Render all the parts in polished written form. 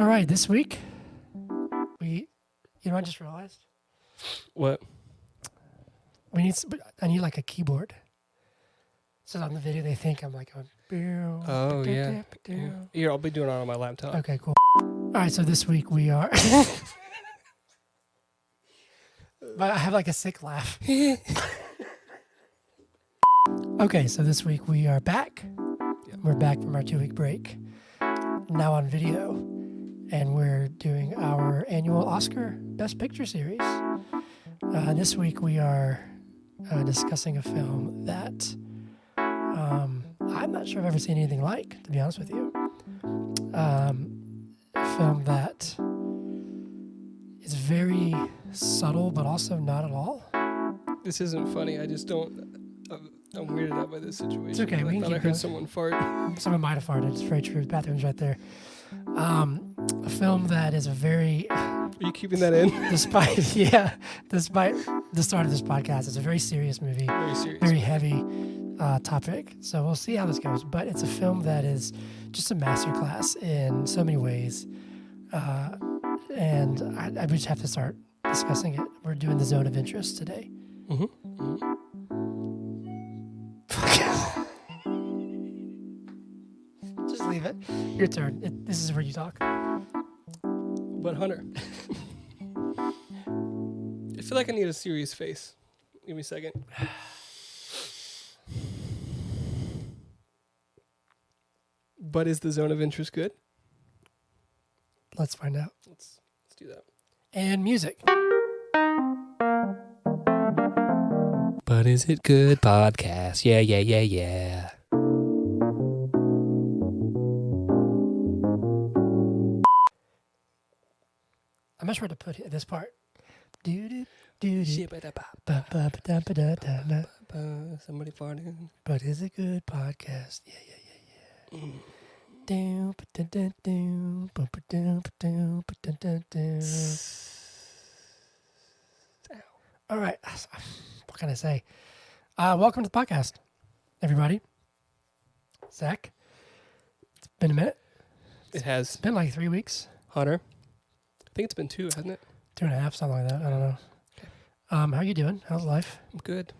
All right, this week I just realized What? I need like a keyboard. So on the video they think I'm like going. Oh yeah. Here, I'll be doing it on my laptop. Okay, cool. All right, so this week we are. But I have like a sick laugh. Okay, so this week we are back. Yep. We're back from our 2-week break. Now on video. And we're doing our annual Oscar Best Picture series. This week we are discussing a film that I'm not sure I've ever seen anything like, to be honest with you. A film that is very subtle, but also not at all. This isn't funny. I just don't. I'm weirded out by this situation. It's okay. We can keep I heard going. someone fart. Someone might have farted. It's very true. The bathroom's right there. A film that is a very... Are you keeping that in? Despite the start of this podcast, it's a very serious movie. Very serious. Very heavy topic. So we'll see how this goes. But it's a film that is just a masterclass in so many ways. And I just have to start discussing it. We're doing the zone of interest today. Just leave it. Your turn. This is where you talk. But Hunter, I feel like I need a serious face. Give me a second. But is the zone of interest good? Let's find out. Let's do that. And music. But is it good podcast? Yeah. I'm not sure where to put this part. Somebody farting. But is it good podcast? Yeah. All right. What can I say? Welcome to the podcast, everybody. Zach, it's been a minute. It has. It's been like 3 weeks. Hunter, I think it's been 2, hasn't it? 2.5, something like that. I don't know. Okay. How you doing? How's life? I'm good.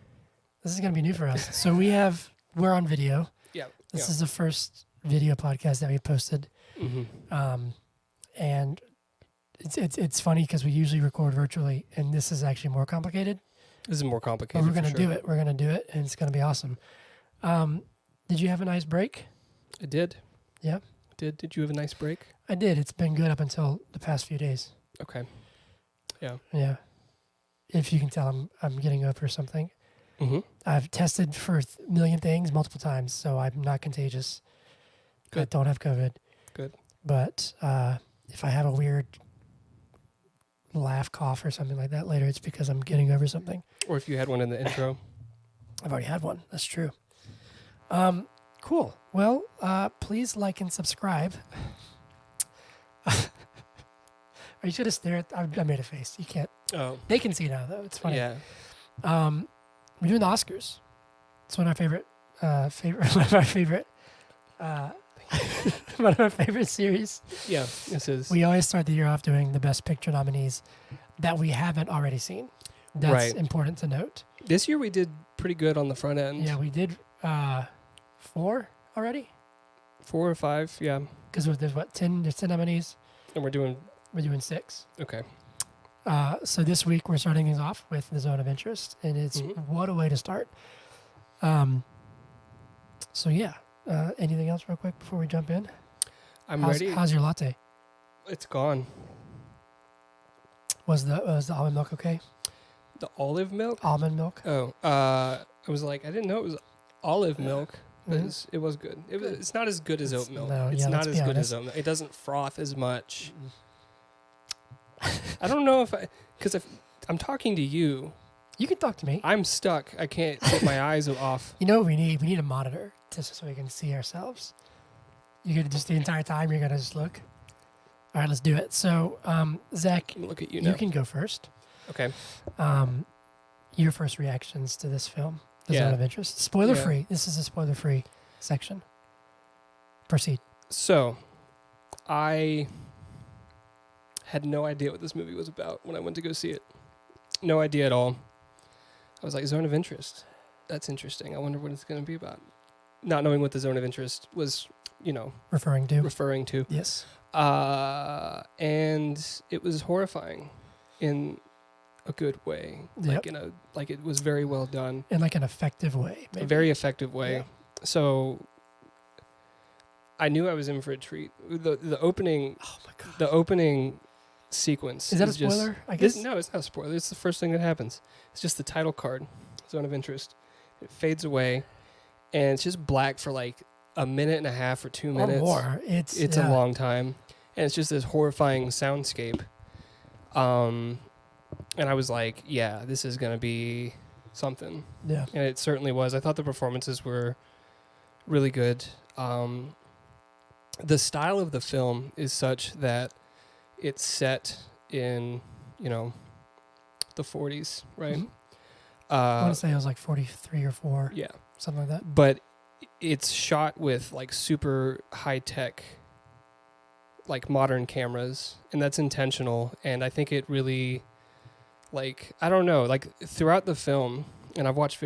This is going to be new for us. So we're on video. Yeah. This is the first video podcast that we posted. Mm-hmm. And it's funny because we usually record virtually, and this is actually more complicated. This is more complicated. But we're going to do it. We're going to do it, and it's going to be awesome. Did you have a nice break? I did. Yeah. Did you have a nice break? I did. It's been good up until the past few days. Okay. Yeah. Yeah. If you can tell, I'm getting over something. Mm-hmm. I've tested for a million things multiple times, so I'm not contagious. Good. I don't have COVID. Good. But if I have a weird laugh, cough, or something like that later, it's because I'm getting over something. Or if you had one in the intro. I've already had one. That's true. Cool. Well, please like and subscribe. Are you going to stare at... I made a face. You can't... Oh. They can see now, though. It's funny. Yeah. We're doing the Oscars. It's one of our favorite one of our favorite series. Yeah, this is. We always start the year off doing the Best Picture nominees that we haven't already seen. That's right. important to note. This year we did pretty good on the front end. Yeah, we did 4 already. 4 or 5, yeah. Because there's 10 nominees. And we're doing 6. okay. So this week we're starting things off with the zone of interest, and it's what a way to start. So yeah, anything else real quick before we jump in? I'm ready. How's your latte? It's gone. Was the almond milk okay? The olive milk? Almond milk. Oh, I was like, I didn't know it was olive milk. But Mm-hmm. it was good. It's not as good as oat milk. No, it's not as good as oat milk. It doesn't froth as much. I don't know because I'm talking to you. You can talk to me. I'm stuck. I can't get my eyes off. You know what we need? We need a monitor just so we can see ourselves. You're going to just the entire time, you're going to just look. All right, let's do it. So, Zach, Look at you now. you can go first. Okay. Your first reactions to this film, The Yeah. Zone of Interest. Spoiler free. This is a spoiler free section. Proceed. So, I had no idea what this movie was about when I went to go see it. No idea at all. I was like, zone of interest. That's interesting. I wonder what it's going to be about. Not knowing what the zone of interest was, referring to. Yes. And it was horrifying in a good way. Yep. Like it was very well done. In like an effective way. Maybe. A very effective way. Yeah. So I knew I was in for a treat. The opening. Oh my God. The opening sequence. Is that a spoiler? I guess. No, it's not a spoiler. It's the first thing that happens. It's just the title card, zone of interest. It fades away, and it's just black for like a minute and a half or 2 minutes. Or more. It's a long time, and it's just this horrifying soundscape. And I was like, yeah, this is gonna be something. Yeah. And it certainly was. I thought the performances were really good. The style of the film is such that it's set in, the 40s, right? Mm-hmm. I want to say it was like 43 or 4. Yeah. Something like that. But it's shot with like super high tech, like modern cameras, and that's intentional. And I think it really, like, I don't know, like throughout the film, and I've watched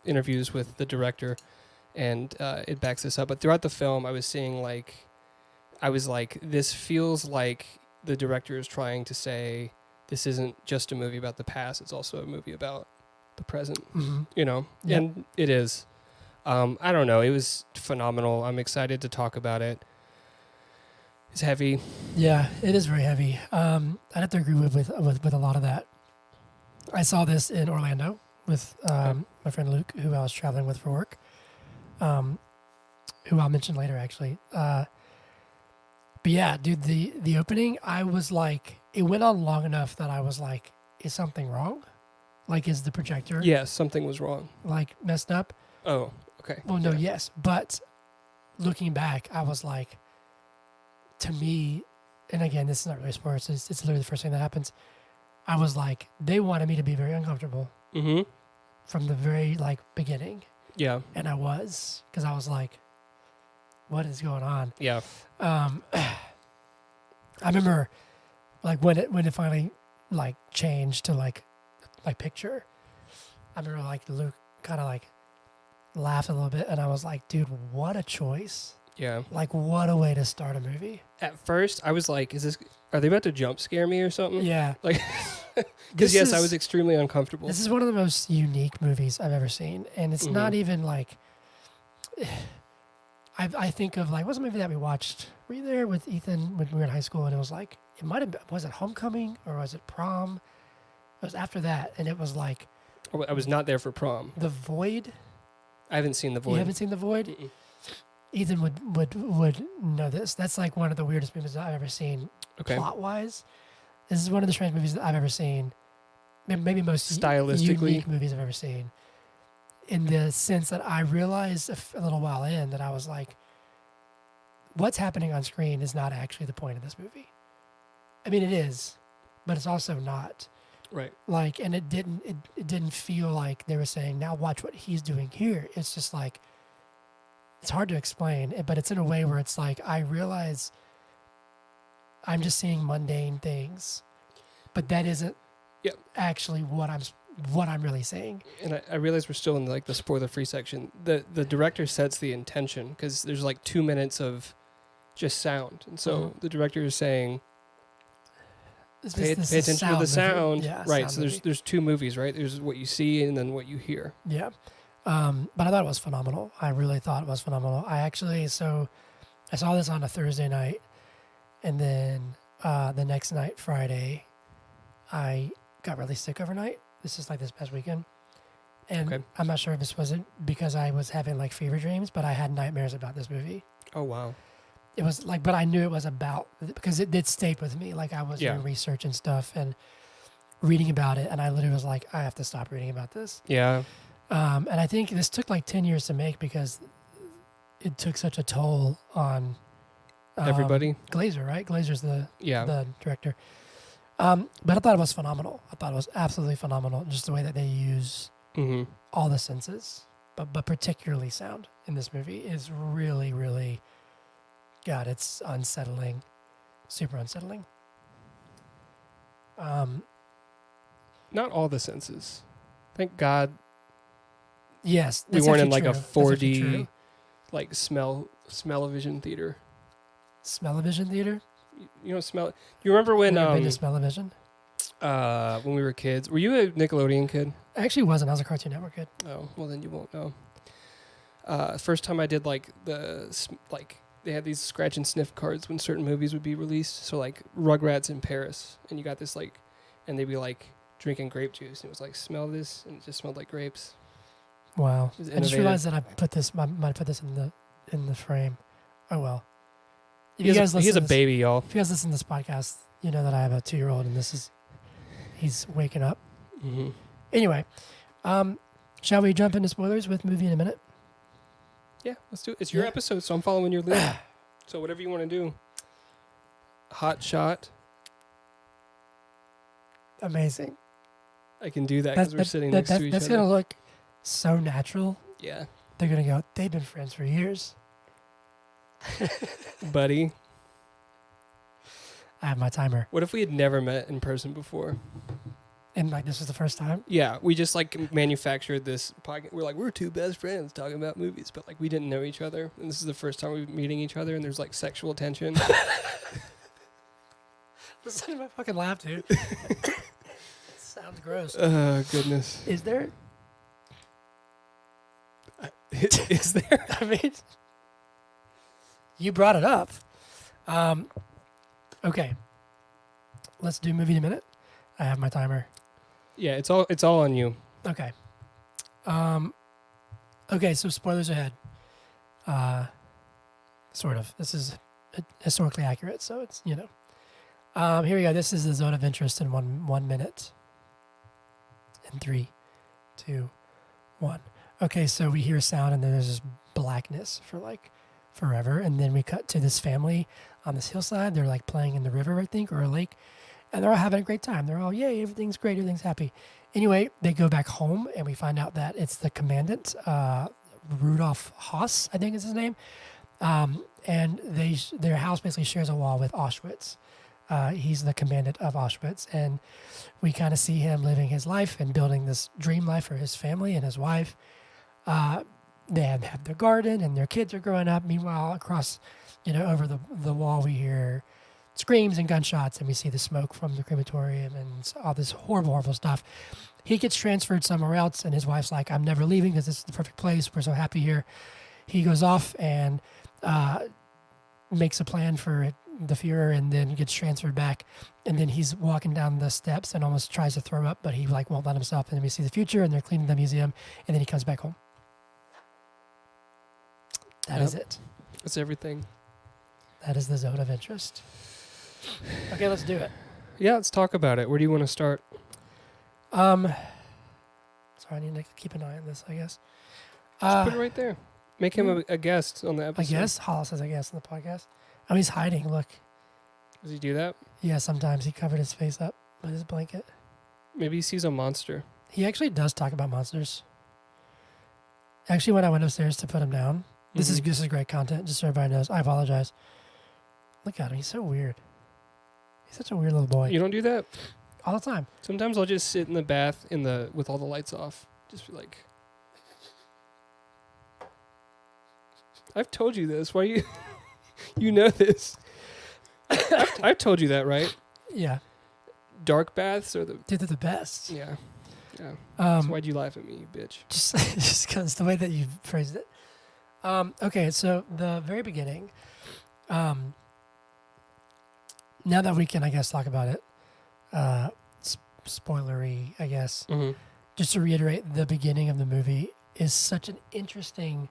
interviews with the director, and it backs this up. But throughout the film, I was seeing this feels like the director is trying to say, this isn't just a movie about the past, it's also a movie about the present, Yep. And it is. I don't know, it was phenomenal. I'm excited to talk about it. It's heavy. Yeah, it is very heavy. I'd have to agree with a lot of that. I saw this in Orlando with my friend Luke, who I was traveling with for work, who I'll mention later, actually. But yeah, dude, the opening, I was like, it went on long enough that I was like, is something wrong? Like, is the projector Yes, something was wrong. like messed up? Oh, okay. Well, no, Yeah. yes. But looking back, I was like, to me, and again, this is not really sports, it's literally the first thing that happens. I was like, they wanted me to be very uncomfortable from the very beginning. Yeah. And I was, because I was like, what is going on? Yeah. I remember when it finally changed to like picture. I remember Luke kind of laughed a little bit, and I was like, dude, what a choice. Yeah. What a way to start a movie. At first, I was like, are they about to jump scare me or something? Yeah. Because yes, I was extremely uncomfortable. This is one of the most unique movies I've ever seen. And it's not even I think of what's the movie that we watched? Were you there with Ethan when we were in high school? And it was it might have been, was it Homecoming or was it Prom? It was after that. And it was I was not there for Prom. The Void. I haven't seen The Void. You haven't seen The Void? Mm-mm. Ethan would know this. That's one of the weirdest movies that I've ever seen. Okay. Plot-wise. This is one of the strange movies that I've ever seen. Maybe most stylistically unique movies I've ever seen. In the sense that I realized a little while in that I was like, what's happening on screen is not actually the point of this movie. I mean, it is, but it's also not. Right. And it didn't feel like they were saying, now watch what he's doing here. It's just it's hard to explain, but it's in a way where it's I realize I'm just seeing mundane things, but that isn't actually what I'm really saying. And I realize we're still in the spoiler-free section. The director sets the intention because there's 2 minutes of just sound, and so the director is saying, pay attention to the sound. Yeah, right. Sound So there's two movies, right? There's what you see and then what you hear. Yeah. But I thought it was phenomenal. I really thought it was phenomenal. I saw this on a Thursday night, and then the next night, Friday, I got really sick overnight. This is this past weekend. And I'm not sure if this wasn't because I was having fever dreams, but I had nightmares about this movie. Oh, wow. It was but I knew it was about, because it did stay with me. I was doing research and stuff and reading about it. And I literally was I have to stop reading about this. Yeah. And I think this took 10 years to make because it took such a toll on everybody. Glazer, right? Glazer's the director. But I thought it was phenomenal. I thought it was absolutely phenomenal. Just the way that they use all the senses, but particularly sound in this movie is really, really, God, it's unsettling, super unsettling. Not all the senses. Thank God Yes, we weren't in like true. a That's actually 4D true. like smell-o-vision theater. Smell-o-vision theater. You know, smell. You remember when Have you been to smell-o-vision? when we were kids? Were you a Nickelodeon kid? I actually wasn't. I was a Cartoon Network kid. Oh, well then you won't know. First time I did like they had these scratch and sniff cards when certain movies would be released. So like Rugrats in Paris, and you got this like, and they'd be like drinking grape juice, and it was like, smell this, and it just smelled like grapes. Wow. It was I just innovative. realized that I might put this in the frame. Oh well. If He you guys has listen a to this, baby, y'all. if you guys listen to this podcast, you know that I have a 2-year-old and he's waking up. Mm-hmm. Anyway, shall we jump into spoilers with movie in a minute? Yeah, let's do it. It's your Yeah. episode, so I'm following your lead. So whatever you want to do. Hot shot. Amazing. I can do that because we're sitting next to each That's other. gonna look so natural. Yeah, They're gonna go, they've been friends for years. buddy. I have my timer. What if we had never met in person before? And like this was the first time. Yeah, we just like manufactured this podcast. We're like, we're two best friends talking about movies, but like we didn't know each other. And this is the first time we're meeting each other, and there's like sexual tension. Listen to my fucking laugh, dude. Sounds gross. Oh, goodness. Is there? Is there? I mean, you brought it up. Okay. Let's do movie in a minute. I have my timer. Yeah, it's all on you. Okay. Okay, so spoilers ahead. Sort of. This is historically accurate, so it's, you know. Here we go. This is the zone of interest in 1 minute. In 3, 2, 1. Okay, so we hear a sound and then there's this blackness for like forever. And then we cut to this family on this hillside. They're like playing in the river, I think, or a lake. And they're all having a great time. They're all, yay, everything's great, everything's happy. Anyway, they go back home and we find out that it's the commandant, Rudolf Höss, I think is his name. And their house basically shares a wall with Auschwitz. He's the commandant of Auschwitz. And we kind of see him living his life and building this dream life for his family and his wife. They have their garden and their kids are growing up. Meanwhile, across, over the wall, we hear screams and gunshots and we see the smoke from the crematorium and all this horrible, horrible stuff. He gets transferred somewhere else and his wife's like, I'm never leaving because this is the perfect place. We're so happy here. He goes off and makes a plan for the Fuhrer and then gets transferred back. And then he's walking down the steps and almost tries to throw up, but he won't let himself. And then we see the future and they're cleaning the museum and then he comes back home. That is it. That's everything. That is the zone of interest. Okay, let's do it. Yeah, let's talk about it. Where do you want to start? Sorry, I need to keep an eye on this, I guess. Just put it right there. Make him a guest on the I episode. guess. Hollis says I guess in the podcast. Oh, he's hiding. Look. Does he do that? Yeah, sometimes he covered his face up with his blanket. Maybe he sees a monster. He actually does talk about monsters. Actually, when I went upstairs to put him down, this is great content, just so everybody knows. I apologize. Look at him. He's so weird. He's such a weird little boy. You don't do that? All the time. Sometimes I'll just sit in the bath with all the lights off. Just be like, I've told you this. Why you you know this? I've told you that, right? Yeah. Dark baths are the Dude, they're the best. yeah. So why'd you laugh at me, you bitch? Just because the way that you phrased it. Okay, so the very beginning. Now that we can, I guess, talk about it, spoilery, I guess. Mm-hmm. Just to reiterate, the beginning of the movie is such an interesting.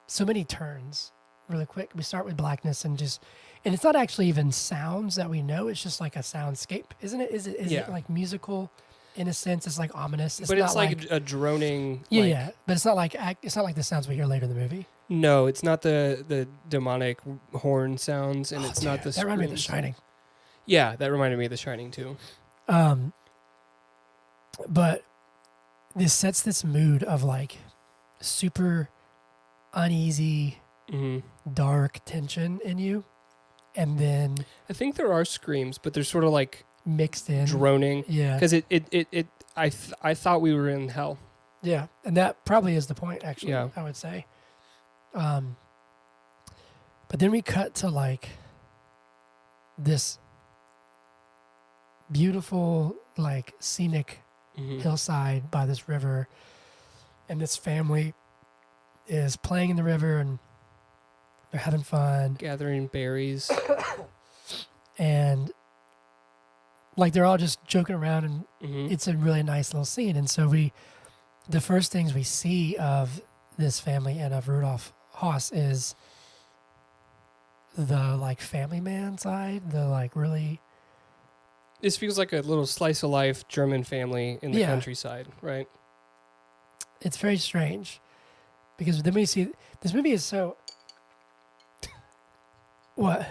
So many turns, really quick. We start with blackness and it's not actually even sounds that we know. It's just like a soundscape, isn't it? Is it like musical, in a sense? It's like ominous. But it's like a droning. Yeah. But it's not like the sounds we hear later in the movie. No, it's not the demonic horn sounds, and it's not the. That reminded me of The Shining. Yeah, that reminded me of The Shining too. But this sets this mood of like super uneasy, dark tension in you. and then I think there are screams, but they're sort of like mixed in. droning. Yeah. Because I thought we were in hell. Yeah. And that probably is the point, actually, Yeah. I would say. But then we cut to like this beautiful, like scenic hillside by this river. And this family is playing in the river and they're having fun. Gathering berries. And like they're all just joking around, and Mm-hmm. it's a really nice little scene. And so the first things we see of this family and of Rudolf Höss is the like family man side, the like really, This feels like a little slice of life German family in the Yeah. countryside, right? it's very strange because then we see this movie is so what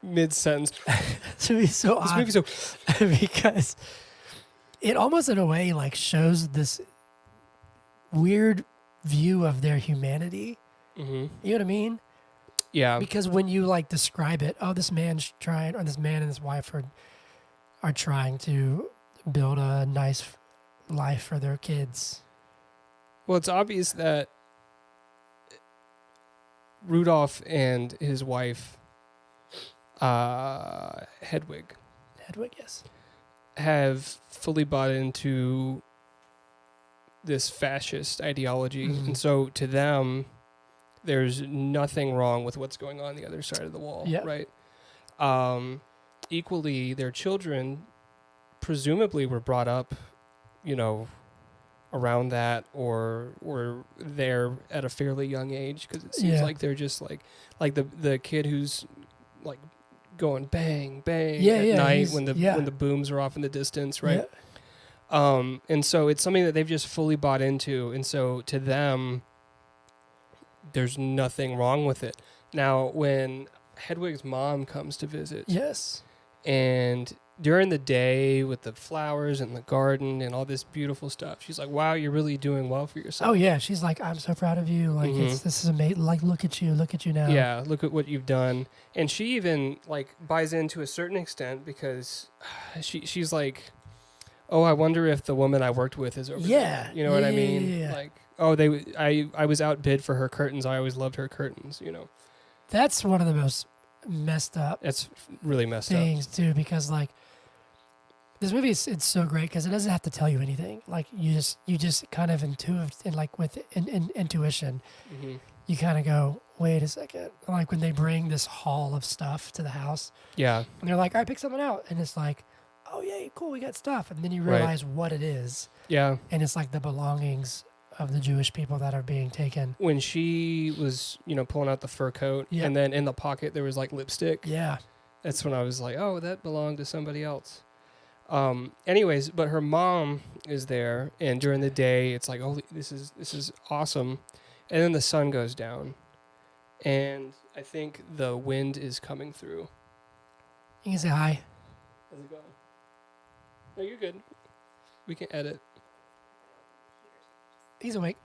Mid sentence. this movie is so This odd movie's so because it almost in a way like shows this weird view of their humanity. mm-hmm. You know what I mean? Yeah. Because when you like describe it, oh, this man's trying, or this man and his wife are trying to build a nice life for their kids. Well, it's obvious that Rudolph and his wife, Hedwig, Yes. have fully bought into this fascist ideology. Mhm. And so to them, there's nothing wrong with what's going on the other side of the wall, Yeah. right? Equally, their children presumably were brought up, around that or were there at a fairly young age, because it seems Yeah. like they're just like the kid who's like going bang bang Yeah, at yeah, night he's- when the yeah. when the booms are off in the distance, right? Yeah. And so it's something that they've just fully bought into, and so to them there's nothing wrong with it. Now when Hedwig's mom comes to visit, Yes. and during the day with the flowers and the garden and all this beautiful stuff, she's like, wow, you're really doing well for yourself. Oh yeah, she's like, I'm so proud of you. Like Mhm. this is amazing. Like look at you now. Yeah, look at what you've done. And she even like buys in to a certain extent, because she's like, oh, I wonder if the woman I worked with is over Yeah. there. You know what I Yeah, mean? yeah, yeah. Like, oh, I was outbid for her curtains. I always loved her curtains, That's one of the most messed up That's really messed things too, because like this movie it's so great because it doesn't have to tell you anything. Like you just kind of intuition, up. Mm-hmm. you kind of go, wait a second. Like when they bring this haul of stuff to the house, Yeah. and they're like, all right, pick something out, and it's like, oh yeah, cool, we got stuff, and then you Right. realize what it is, Yeah. and it's like the belongings of the Jewish people that are being taken. When she was, pulling out the fur coat, Yeah. and then in the pocket there was like lipstick. Yeah, That's when I was like, oh, that belonged to somebody else. Anyways, but her mom is there, and during the day it's like, oh, this is awesome. And then the sun goes down, and I think the wind is coming through. you can say hi. How's it going? No, you're good. We can edit. He's awake.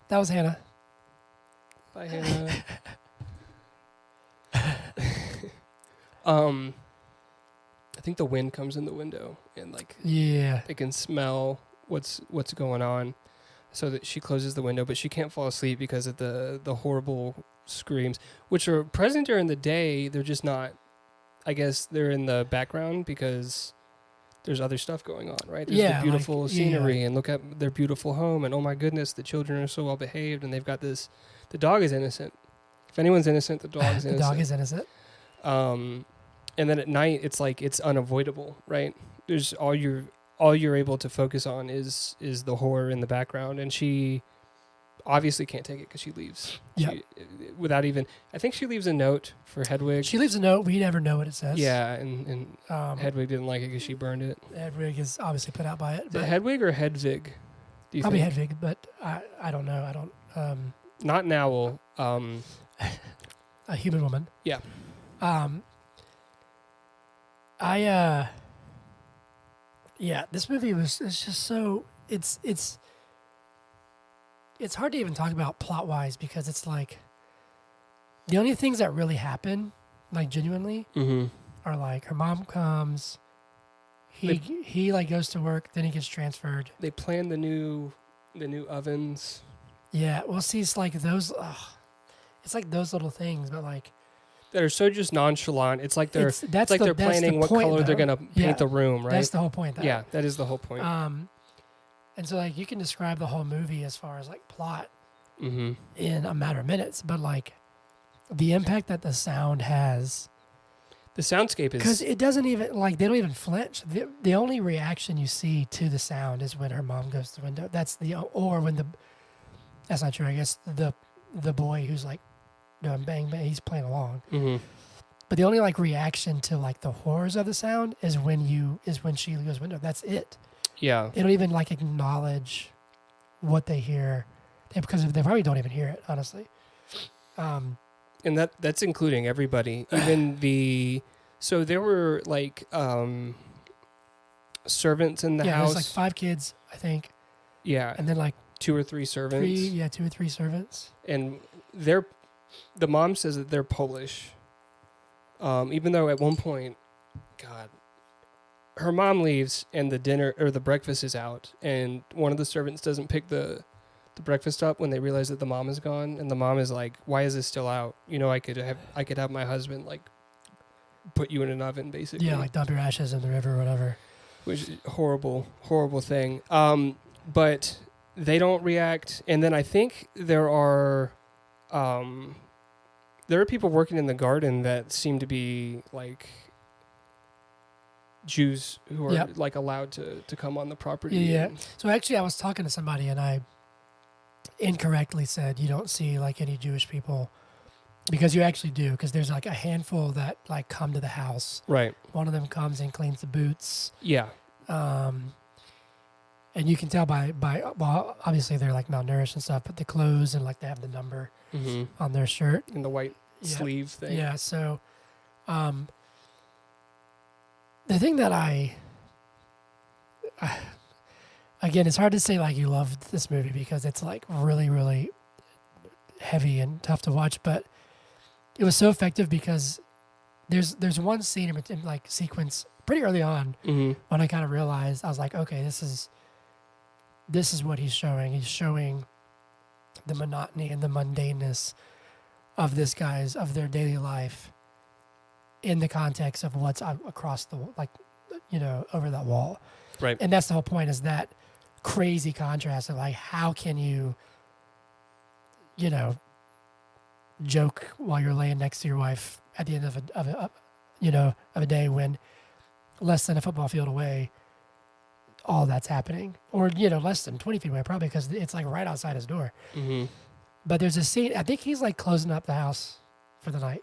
That was Hannah. Bye, Hannah. I think the wind comes in the window, and like Yeah. they can smell what's going on, so that she closes the window, but she can't fall asleep because of the horrible screams, which are present during the day. They're just not, I guess they're in the background because there's other stuff going on, right? There's Yeah, the beautiful like, scenery, and look at their beautiful home, and oh my goodness, the children are so well behaved, and they've got this, the dog is innocent. If anyone's innocent, the dog is The innocent. dog is innocent. And then at night it's like it's unavoidable, right? There's all you're able to focus on is the horror in the background, and she obviously can't take it because she leaves. Yeah. Without even, I think she leaves a note for Hedwig. She leaves a note. We never know what it says. Yeah, and Hedwig. Hedwig didn't like it because she burned it. Hedwig is obviously put out by it. Is it But Hedwig or Hedvig? Do you probably think? Hedwig, but I don't know. I don't. Not an owl. A human woman. Yeah. Yeah, this movie it's just so it's hard to even talk about plot wise because it's like The only things that really happen, like genuinely, Mm-hmm. are like her mom comes, he like goes to work, then he gets transferred. They plan the new ovens. Yeah, well, see, it's like those. It's like those little things, but like That are so just nonchalant. It's like they're that's they're that's planning the what point, color they're though. gonna paint Yeah, the room, right? That's the whole point. Though. Yeah, that is the whole point. And so like you can describe the whole movie as far as like plot Mm-hmm. in a matter of minutes, but like the impact that the sound has, The soundscape because is it doesn't even like they don't even flinch. The only reaction you see to the sound is when her mom goes to the window. Or when that's not true. I guess the boy who's like doing bang bang, he's playing along. mm-hmm. But the only like reaction to like the horrors of the sound is when she goes window. That's it. Yeah. They don't even like acknowledge what they hear, because they probably don't even hear it, honestly. And that's including everybody, even so there were like servants in the house. There's like 5 kids, I think, Yeah, and then like 2 or 3 servants. 2 or 3 servants. And the mom says that they're Polish. Even though at one point, God, her mom leaves and the dinner or the breakfast is out, and one of the servants doesn't pick the breakfast up when they realize that the mom is gone, and the mom is like, "Why is this still out? You know, I could have my husband like put you in an oven, basically." Yeah, like dump your ashes in the river or whatever. Which is horrible thing. But they don't react, and then I think there are people working in the garden that seem to be like Jews who are Yep. like allowed to come on the property. Yeah. and- So actually, I was talking to somebody and I incorrectly said you don't see like any Jewish people, because you actually do, because there's like a handful that like come to the house. Right. One of them comes and cleans the boots. Yeah. And you can tell by well, obviously they're like malnourished and stuff, but the clothes and like they have the number Mm-hmm. on their shirt. And the white Yeah. sleeve thing. Yeah. So, the thing that again, it's hard to say like you loved this movie because it's like really, really heavy and tough to watch, but it was so effective because there's one scene in like sequence pretty early on Mm-hmm. when I kind of realized, I was like, okay, this is what he's showing. He's showing the monotony and the mundaneness of of their daily life in the context of what's across the, like, over that wall. Right. And that's the whole point, is that crazy contrast of like, how can you, joke while you're laying next to your wife at the end of a day when less than a football field away, all that's happening, or less than 20 feet away, probably, because it's like right outside his door. Mm-hmm. But there's a scene, I think he's like closing up the house for the night,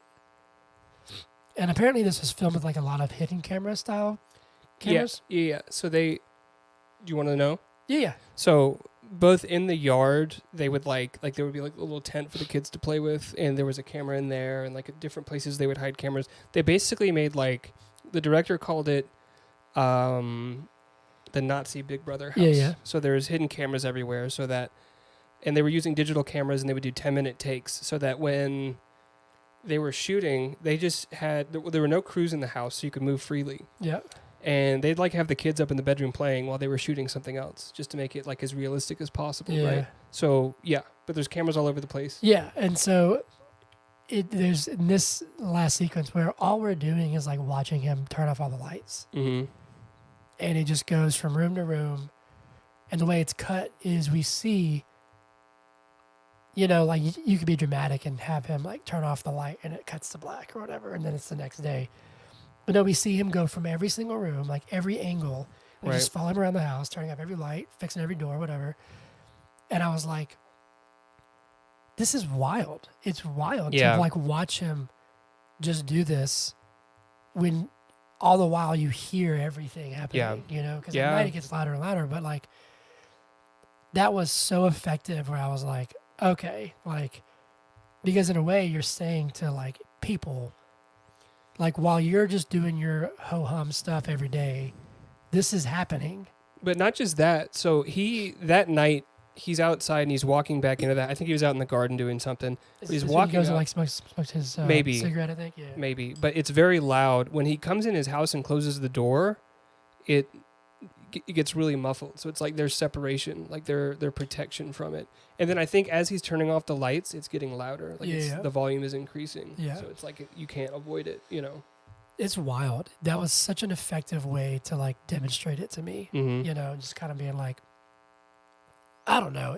and apparently this was filmed with like a lot of hidden camera style cameras. Yeah. So do you want to know? Yeah. So both in the yard, they would like there would be like a little tent for the kids to play with, and there was a camera in there, and like at different places they would hide cameras. They basically made, like, the director called it the Nazi Big Brother house. Yeah. So there's hidden cameras everywhere, so that, and they were using digital cameras, and they would do 10-minute takes, so that when they were shooting, they just had, there were no crews in the house, so you could move freely. Yeah. And they'd like have the kids up in the bedroom playing while they were shooting something else, just to make it like as realistic as possible, Yeah. right? So yeah, but there's cameras all over the place. Yeah, and so there's in this last sequence where all we're doing is like watching him turn off all the lights, Mm-hmm. and it just goes from room to room, and the way it's cut is we see, like you could be dramatic and have him like turn off the light and it cuts to black or whatever, and then it's the next day. But no, we see him go from every single room, like every angle. We Right. just follow him around the house, turning up every light, fixing every door, whatever. And I was like, this is wild. It's wild Yeah. to like watch him just do this when all the while you hear everything happening, because Yeah. at night it gets louder and louder. But like, that was so effective where I was like, okay, like, because in a way you're saying to like people, like, while you're just doing your ho-hum stuff every day, this is happening. But not just that. So that night, he's outside and he's walking back into that. I think he was out in the garden doing something. He's He walking goes and up, like smokes his Maybe. cigarette, I think. Yeah. maybe, but it's very loud. When he comes in his house and closes the door, it gets really muffled. So it's like there's separation, like their protection from it. And then I think as he's turning off the lights, it's getting louder. Like the volume is increasing. Yeah. So it's like you can't avoid it, you know. It's wild. That was such an effective way to like demonstrate it to me. Mm-hmm. You know, just kind of being like, I don't know.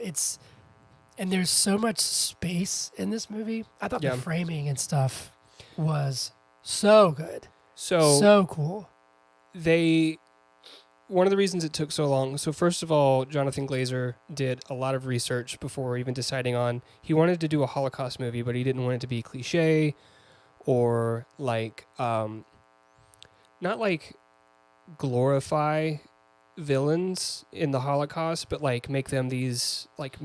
And there's so much space in this movie. I thought the framing and stuff was so good. So cool. One of the reasons it took so long, so first of all, Jonathan Glazer did a lot of research before even deciding on, he wanted to do a Holocaust movie, but he didn't want it to be cliche or like, not like glorify villains in the Holocaust, but like make them these like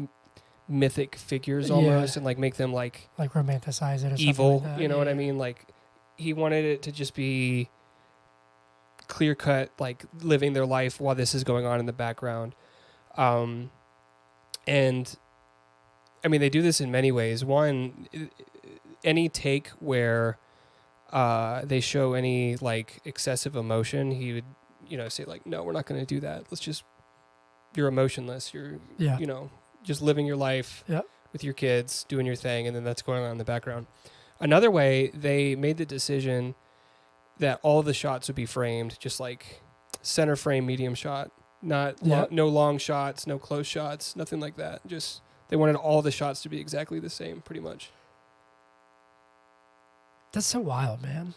mythic figures almost, and like make them like romanticize it or evil, something like that. You know what I mean? Like he wanted it to just be clear cut, like living their life while this is going on in the background. And I mean, they do this in many ways. One, any take where they show any like excessive emotion, he would, say like, no, we're not going to do that. You're emotionless. You're, just living your life with your kids, doing your thing. And then that's going on in the background. Another way, they made the decision that all the shots would be framed, just like center frame, medium shot, no long shots, no close shots, nothing like that. Just, they wanted all the shots to be exactly the same, pretty much. That's so wild, man.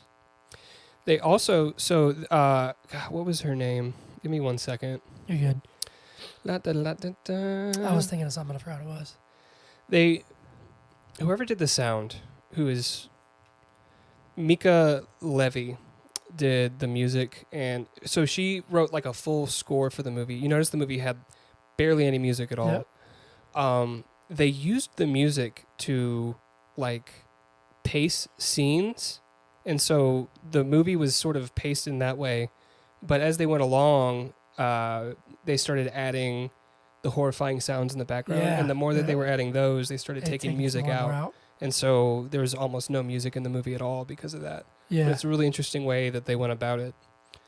They also, God, what was her name? Give me 1 second. You're good. I I was thinking of something, I forgot what it was. Whoever did the sound, who is Mica Levi, did the music, and so she wrote like a full score for the movie. You notice the movie had barely any music at all. Yep. They used the music to like pace scenes, and so the movie was sort of paced in that way. But as they went along, they started adding the horrifying sounds in the background, and the more that they were adding those, they started taking music out. And so there was almost no music in the movie at all because of that. Yeah, but it's a really interesting way that they went about it.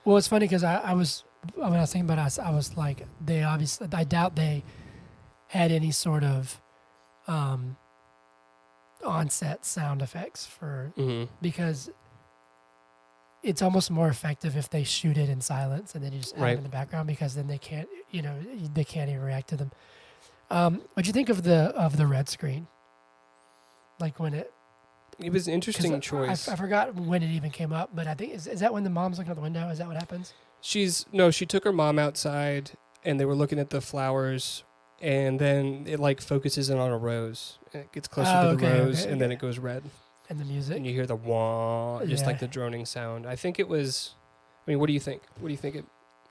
Well, it's funny because when I was thinking about it, I was like, I doubt they had any sort of on-set sound effects because it's almost more effective if they shoot it in silence and then you just add them in the background, because then they can't even react to them. What'd you think of the red screen? Like when it was an interesting choice. I forgot when it even came up, but I think is that when the mom's looking out the window? Is that what happens? She took her mom outside and they were looking at the flowers, and then it like focuses in on a rose and it gets closer to the rose, and then it goes red. And the music, and you hear the wah, just like the droning sound. I think it was. I mean, what do you think? What do you think it?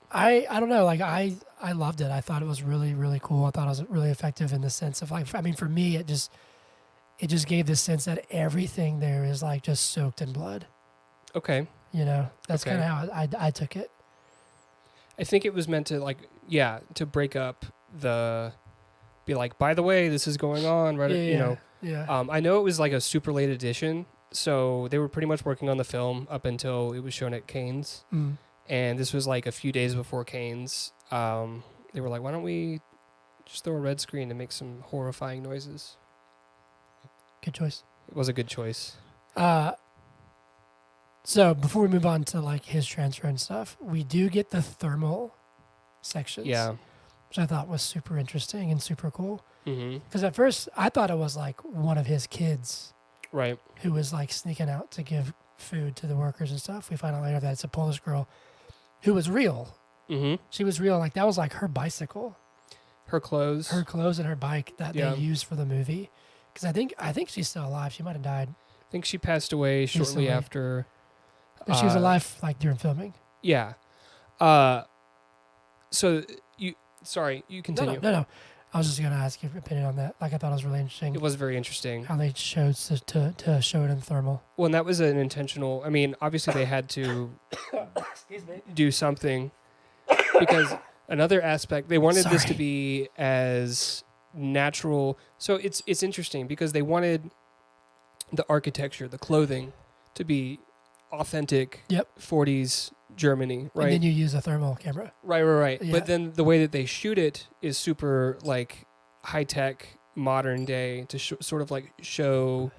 I don't know. Like I loved it. I thought it was really, really cool. I thought it was really effective in the sense of like, I mean, for me, it just gave this sense that everything there is like just soaked in blood. Okay. That's kind of how I took it. I think it was meant to to break up be like, by the way, this is going on, right? Yeah. I know it was like a super late edition, so they were pretty much working on the film up until it was shown at Cannes. And this was like a few days before Cannes. They were like, why don't we just throw a red screen and make some horrifying noises? Good choice. It was a good choice. So before we move on to like his transfer and stuff, we do get the thermal sections. Yeah. Which I thought was super interesting and super cool. Because at first I thought it was like one of his kids, right, who was like sneaking out to give food to the workers and stuff. We find out later that it's a Polish girl who was real. She was real. Like that was like her bicycle, her clothes, and her bike that they used for the movie. Because I think she's still alive. She might have died. I think she passed away shortly after. But she was alive like during filming. Yeah. So you continue. No. I was just going to ask your opinion on that. Like, I thought it was really interesting. It was very interesting. How they chose to show it in thermal. Well, and that was an intentional... I mean, obviously they had to do something. Because another aspect... They wanted this to be as natural. So it's interesting because they wanted the architecture, the clothing, to be authentic. Yep. 40s Germany, right? And then you use a thermal camera. Right. Yeah. But then the way that they shoot it is super like high tech, modern day to sort of like show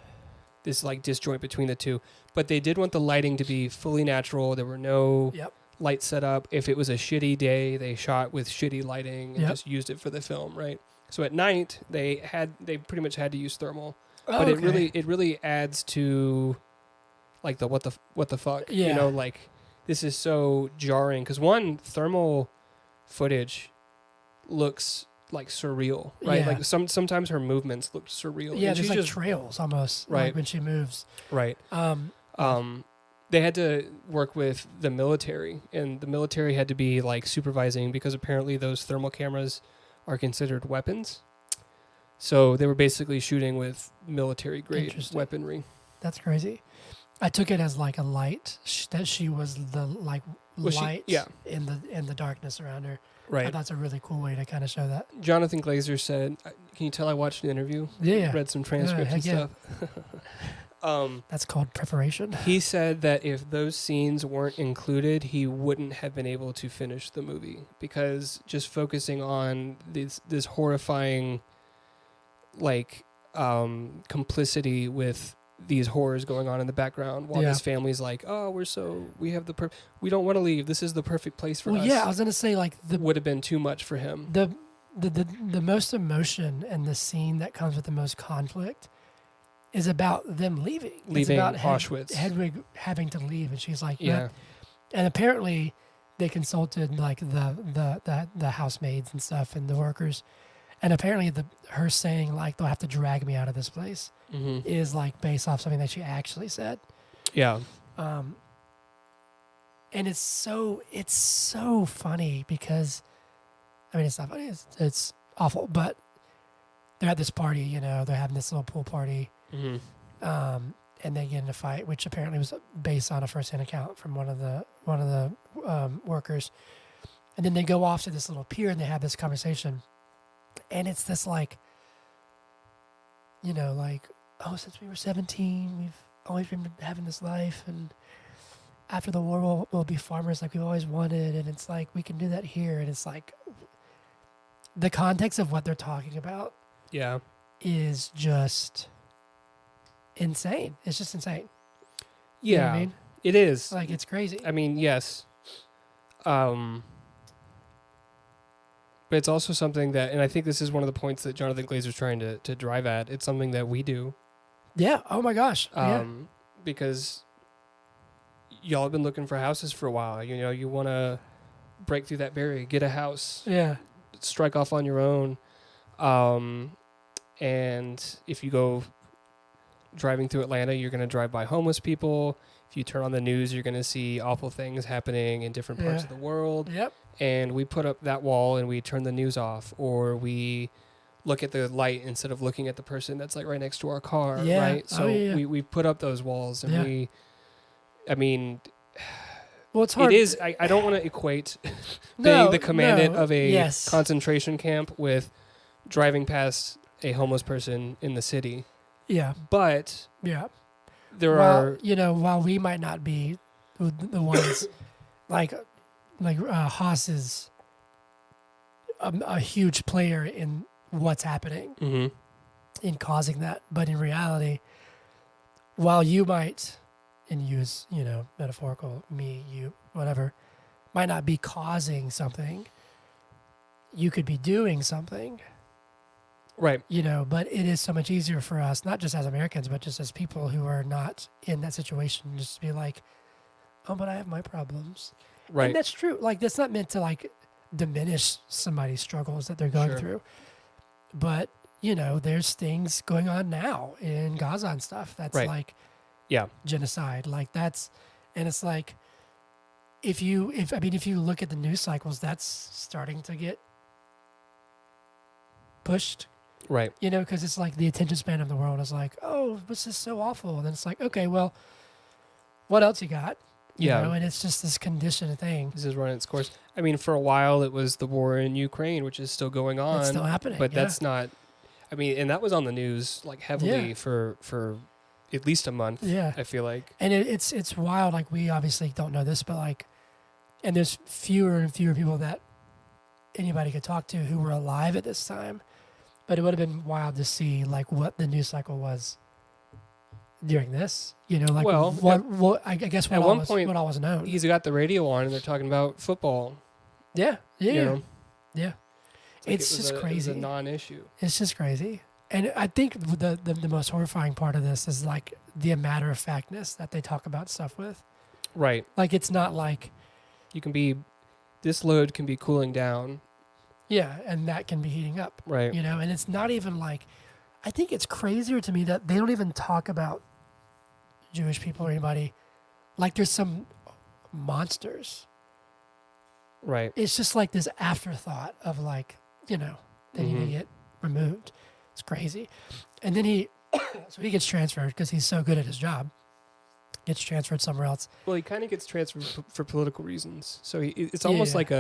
this like disjoint between the two. But they did want the lighting to be fully natural. There were no lights set up. If it was a shitty day, they shot with shitty lighting and just used it for the film, right? So at night they pretty much had to use thermal. Oh, but okay. it really adds to like the what the fuck, Yeah. you know, like this is so jarring because one, thermal footage looks like surreal, right? Yeah. Like sometimes her movements look surreal. Yeah, and there's she's like just trails almost, Right. like when she moves. right. They had to work with the military, and the military had to be like supervising because apparently those thermal cameras are considered weapons. So they were basically shooting with military grade Interesting. weaponry. That's crazy. I took it as like a light that she was the like light in the darkness around her. I Right. thought that's a really cool way to kind of show that. Jonathan Glazer said, "Can you tell I watched an interview? Yeah. Read some transcripts and heck yeah. stuff." That's called preparation. He said that if those scenes weren't included, he wouldn't have been able to finish the movie because just focusing on this horrifying, like, complicity with these horrors going on in the background while this family's like, oh, we have we don't want to leave. This is the perfect place for us. Yeah, I was gonna say like would have been too much for him. The most emotion and the scene that comes with the most conflict is about them leaving. Leaving it's about Auschwitz. Hedwig having to leave, and she's like, Yeah. And apparently, they consulted like the housemaids and stuff and the workers, and apparently her saying like they'll have to drag me out of this place is like based off something that she actually said. Yeah. And it's so funny because, I mean, it's not funny. It's awful, but they're at this party. You know, they're having this little pool party. And they get in a fight, which apparently was based on a first-hand account from one of the workers. And then they go off to this little pier and they have this conversation, and it's this like, you know, like, oh, since we were 17, we've always been having this life, and after the war we'll be farmers like we've always wanted, and it's like we can do that here, and it's like the context of what they're talking about is just insane. It's just insane. Yeah, you know what I mean? It is. Like, it's crazy. I mean, yes. But it's also something that, and I think this is one of the points that Jonathan Glazer is trying to drive at. It's something that we do. Yeah. Oh my gosh. Because y'all have been looking for houses for a while. You know, you want to break through that barrier, get a house. Yeah. Strike off on your own. And if you go driving through Atlanta, you're going to drive by homeless people. If you turn on the news, you're going to see awful things happening in different parts of the world. Yep. And we put up that wall and we turn the news off, or we look at the light instead of looking at the person that's like right next to our car, right? So we put up those walls, and I mean, well, it's hard. It is. I don't want to equate being the commandant of a concentration camp with driving past a homeless person in the city. Yeah. But while we might not be the ones like Höss is a huge player in what's happening in causing that, but in reality, while you might, and use, you know, metaphorical, me, you, whatever, might not be causing something, you could be doing something. Right. You know, but it is so much easier for us, not just as Americans, but just as people who are not in that situation, just to be like, oh, but I have my problems. Right. And that's true. Like, that's not meant to, like, diminish somebody's struggles that they're going through. But, you know, there's things going on now in Gaza and stuff that's like genocide. Like, that's, and it's like, if you look at the news cycles, that's starting to get pushed. Right. You know, because it's like the attention span of the world is like, oh, this is so awful. And then it's like, okay, well, what else you got? You know, and it's just this conditioned thing. This is running its course. I mean, for a while it was the war in Ukraine, which is still going on. It's still happening. But that's not I mean, and that was on the news like heavily for at least a month. Yeah. I feel like. And it's wild. Like, we obviously don't know this, but like, and there's fewer and fewer people that anybody could talk to who were alive at this time. But it would have been wild to see like what the news cycle was during this. You know, like what I guess what at one point what all was known. He's got the radio on and they're talking about football. Yeah. Yeah. You know? Yeah. It's just crazy. It's a non-issue. It's just crazy. And I think the most horrifying part of this is like the matter of factness that they talk about stuff with. Right. Like, it's not like this load can be cooling down. Yeah, and that can be heating up. Right. You know, and it's not even like, I think it's crazier to me that they don't even talk about Jewish people or anybody like there's some monsters. Right. It's just like this afterthought of like, you know, they need to get removed. It's crazy. And then he gets transferred because he's so good at his job. Gets transferred somewhere else. Well, he kind of gets transferred for political reasons. So it's almost like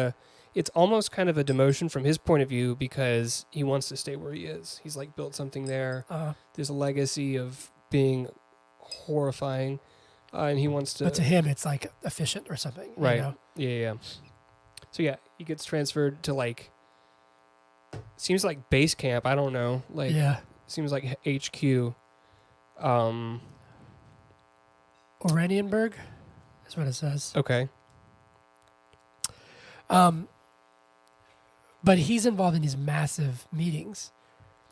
it's almost kind of a demotion from his point of view because he wants to stay where he is. He's like built something there. There's a legacy of being horrifying, and he wants to. But to him, it's like efficient or something. Right. You know? Yeah. So yeah, he gets transferred to like. Seems like base camp. I don't know. Like. Yeah. Seems like HQ. Oranienburg is what it says. Okay. But he's involved in these massive meetings.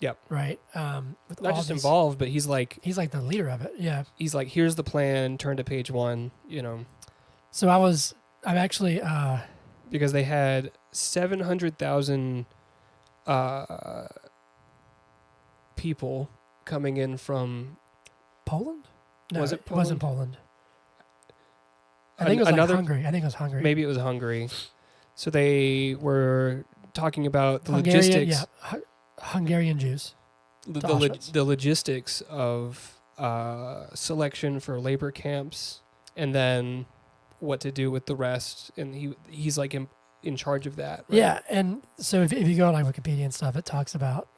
Yep. Right. With not just involved, but he's like the leader of it. Yeah. He's like, here's the plan. Turn to page 1. You know. So I'm actually. Because they had 700,000 people coming in from Poland. No, was it Poland? It wasn't Poland. I think it was Hungary. I think it was Hungary. Maybe it was Hungary. So they were talking about the logistics. Yeah, Hungarian Jews. The logistics of selection for labor camps, and then what to do with the rest. And he's like in charge of that. Right? Yeah, and so if you go on like Wikipedia and stuff, it talks about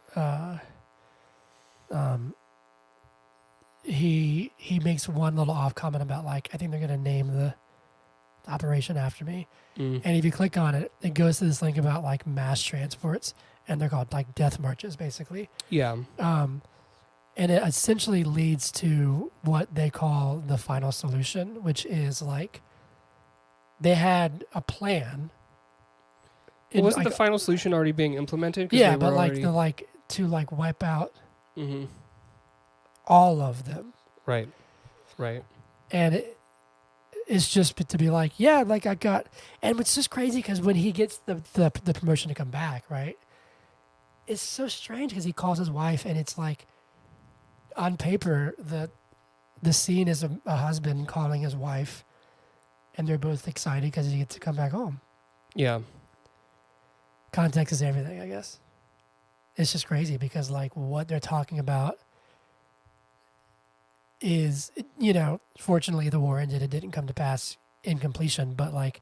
he makes one little off comment about like, I think they're going to name the operation after me. And if you click on it, it goes to this link about like mass transports, and they're called like death marches, basically. Yeah. And it essentially leads to what they call the final solution, which is like they had a plan. Wasn't the final solution already being implemented? Yeah, but like to wipe out all of them. Right. And it's just to be like, yeah, like I got, and it's just crazy because when he gets the promotion to come back, right? It's so strange because he calls his wife, and it's like, on paper, the scene is a husband calling his wife, and they're both excited because he gets to come back home. Yeah. Context is everything, I guess. It's just crazy because like what they're talking about is, you know, fortunately the war ended. It didn't come to pass in completion, but like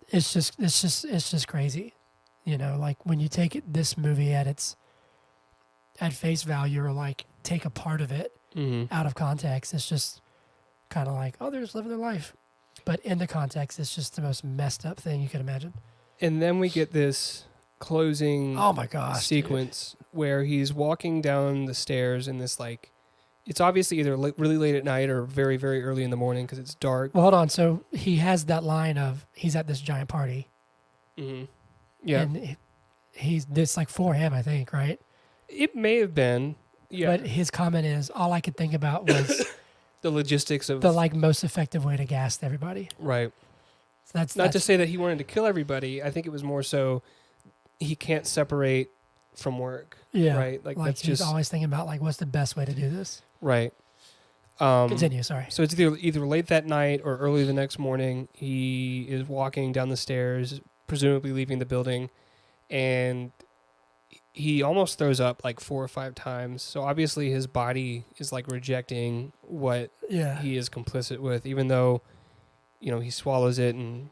it's just crazy. You know, like when you take this movie at face value, or like take a part of it out of context, it's just kind of like, oh, they're just living their life. But in the context, it's just the most messed up thing you could imagine. And then we get this closing sequence where he's walking down the stairs in this like, it's obviously either really late at night or very, very early in the morning because it's dark. Well, hold on. So he has that line of he's at this giant party. Yeah. And it's like for him, I think, right? It may have been. Yeah. But his comment is, all I could think about was the logistics of the like most effective way to gas everybody. Right. So that's not to say that he wanted to kill everybody. I think it was more so he can't separate from work. Yeah. Right. Like that's he's just always thinking about like what's the best way to do this. Right. Continue. Sorry. So it's either late that night or early the next morning. He is walking down the stairs, presumably leaving the building, and he almost throws up like 4 or 5 times. So obviously his body is like rejecting what he is complicit with, even though, you know, he swallows it and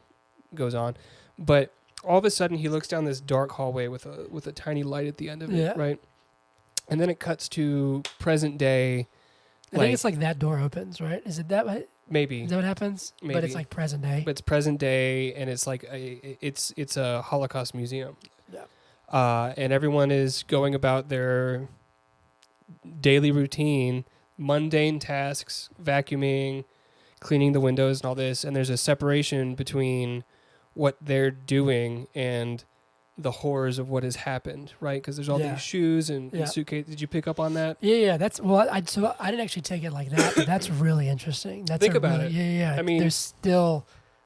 goes on. But all of a sudden he looks down this dark hallway with a tiny light at the end of it, right? And then it cuts to present day. I think it's like that door opens, right? Is it that way? Maybe. Is that what happens? Maybe. But it's like present day. But it's present day, and it's like it's a Holocaust museum. Yeah. And everyone is going about their daily routine, mundane tasks, vacuuming, cleaning the windows and all this. And there's a separation between what they're doing and the horrors of what has happened, right? Because there's all these shoes and suitcases. Did you pick up on that? Yeah. That's I didn't actually take it like that, but that's really interesting. Think about it. Yeah. I mean, there's still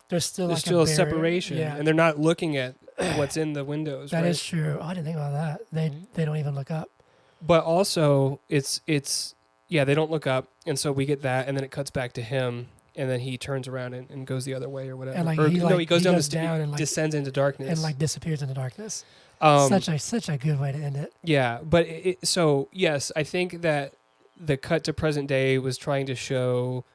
there's like still a barrier. separation, and they're not looking at what's in the windows. That right? is true. Oh, I didn't think about that. They don't even look up. But also, it's they don't look up, and so we get that, and then it cuts back to him. And then he turns around and goes the other way or whatever. And like, he goes down and like, descends into darkness. And like disappears into darkness. Such a good way to end it. Yeah, but so yes, I think that the cut to present day was trying to show,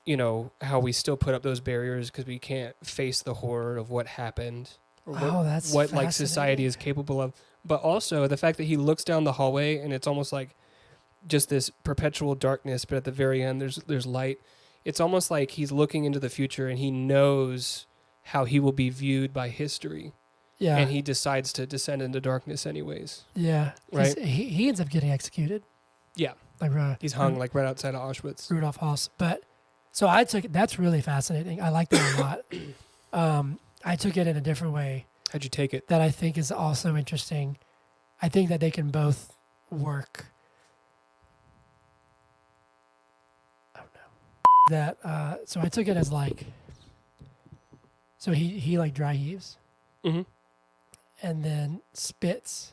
how we still put up those barriers because we can't face the horror of what happened. Or what like society is capable of. But also the fact that he looks down the hallway and it's almost like just this perpetual darkness, but at the very end there's light. It's almost like he's looking into the future and he knows how he will be viewed by history. Yeah. And he decides to descend into darkness anyways. Yeah. Right? He ends up getting executed. Yeah. Like he's hung like right outside of Auschwitz. Rudolf Höss. But so I took it, that's really fascinating. I like that a lot. I took it in a different way. How'd you take it? That I think is also interesting. I think that they can both work. That so I took it as like, so he like dry heaves, and then spits.